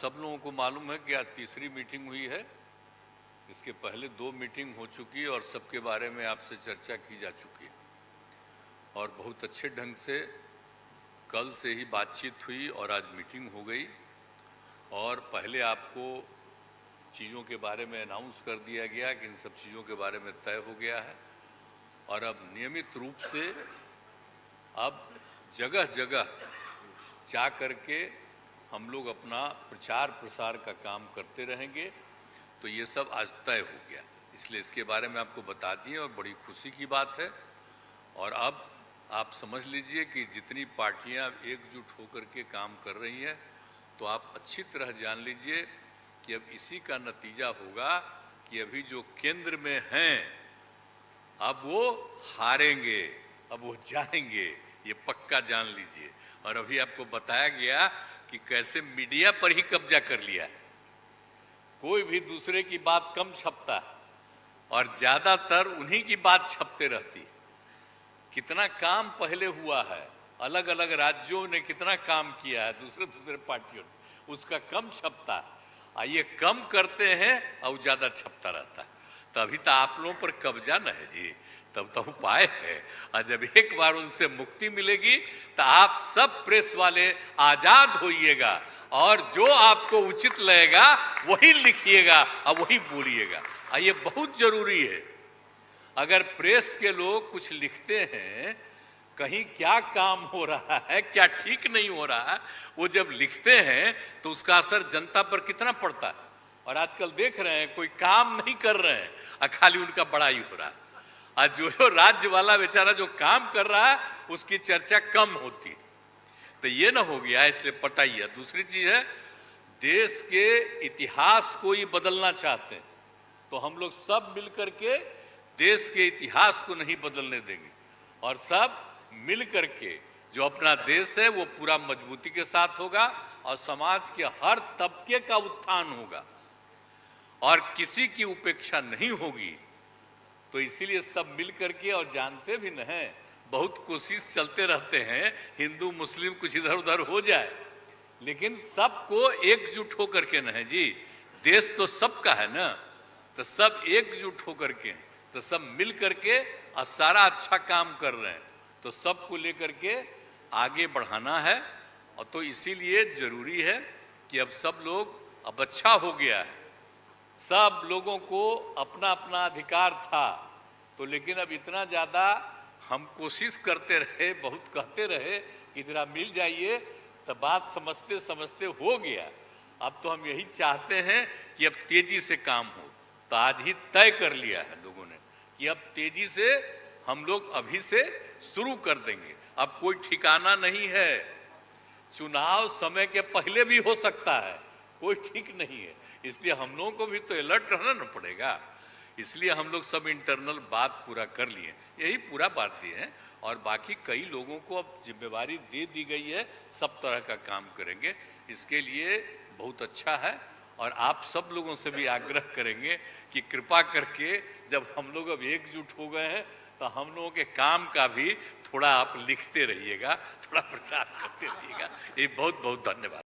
सब लोगों को मालूम है कि आज तीसरी मीटिंग हुई है। इसके पहले 2 मीटिंग हो चुकी है और सबके बारे में आपसे चर्चा की जा चुकी है और बहुत अच्छे ढंग से कल से ही बातचीत हुई और आज मीटिंग हो गई। और पहले आपको चीज़ों के बारे में अनाउंस कर दिया गया कि इन सब चीज़ों के बारे में तय हो गया है और अब नियमित रूप से अब जगह जगह जा करके हम लोग अपना प्रचार प्रसार का काम करते रहेंगे। तो ये सब आज तय हो गया, इसलिए इसके बारे में आपको बता दिए और बड़ी खुशी की बात है। और अब आप समझ लीजिए कि जितनी पार्टियां एकजुट होकर के काम कर रही हैं, तो आप अच्छी तरह जान लीजिए कि अब इसी का नतीजा होगा कि अभी जो केंद्र में हैं अब वो हारेंगे, अब वो जाएंगे, ये पक्का जान लीजिए। और अभी आपको बताया गया कि कैसे मीडिया पर ही कब्जा कर लिया, कोई भी दूसरे की बात कम छपता और ज्यादातर उन्हीं की बात छपते रहती। कितना काम पहले हुआ है, अलग अलग राज्यों ने कितना काम किया है दूसरे दूसरे पार्टियों ने, उसका कम छपता है। ये कम करते हैं और ज्यादा छपता रहता है। तभी तो आप लोगों पर कब्जा न है जी, तब तो उपाय है। और जब एक बार उनसे मुक्ति मिलेगी तो आप सब प्रेस वाले आजाद होइएगा और जो आपको उचित लगेगा वही लिखिएगा और वही बोलिएगा। ये बहुत जरूरी है। अगर प्रेस के लोग कुछ लिखते हैं, कहीं क्या काम हो रहा है, क्या ठीक नहीं हो रहा है, वो जब लिखते हैं तो उसका असर जनता पर कितना पड़ता है। और आजकल देख रहे हैं कोई काम नहीं कर रहे हैं और खाली उनका बड़ाई हो रहा है। आज जो राज्य वाला बेचारा जो काम कर रहा है उसकी चर्चा कम होती है। तो ये ना हो गया, इसलिए पटाइए। दूसरी चीज है, देश के इतिहास को ही बदलना चाहते हैं तो हम लोग सब मिलकर के देश के इतिहास को नहीं बदलने देंगे और सब मिल करके जो अपना देश है वो पूरा मजबूती के साथ होगा और समाज के हर तबके का उत्थान होगा और किसी की उपेक्षा नहीं होगी। तो इसीलिए सब मिल करके, और जानते भी न हैं, बहुत कोशिश चलते रहते हैं हिंदू मुस्लिम कुछ इधर उधर हो जाए, लेकिन सबको एकजुट होकर के न है जी, देश तो सबका है ना, तो सब एकजुट होकर के, तो सब मिल करके और सारा अच्छा काम कर रहे हैं, तो सबको लेकर के आगे बढ़ाना है। और तो इसीलिए जरूरी है कि अब सब लोग, अब अच्छा हो गया है, सब लोगों को अपना अपना अधिकार था, तो लेकिन अब इतना ज़्यादा हम कोशिश करते रहे, बहुत कहते रहे कि जरा मिल जाइए, तो बात समझते समझते हो गया। अब तो हम यही चाहते हैं कि अब तेजी से काम हो। तो आज ही तय कर लिया है लोगों ने कि अब तेजी से हम लोग अभी से शुरू कर देंगे। अब कोई ठिकाना नहीं है, चुनाव समय के पहले भी हो सकता है, कोई ठीक नहीं है। इसलिए हम लोगों को भी तो अलर्ट रहना न पड़ेगा। इसलिए हम लोग सब इंटरनल बात पूरा कर लिए, यही पूरा बात दिए हैं। और बाकी कई लोगों को अब जिम्मेवारी दे दी गई है, सब तरह का काम करेंगे। इसके लिए बहुत अच्छा है और आप सब लोगों से भी आग्रह करेंगे कि कृपा करके जब हम लोग अब एकजुट हो गए हैं तो हम लोगों के काम का भी थोड़ा आप लिखते रहिएगा, थोड़ा प्रचार करते रहिएगा। ये बहुत बहुत धन्यवाद।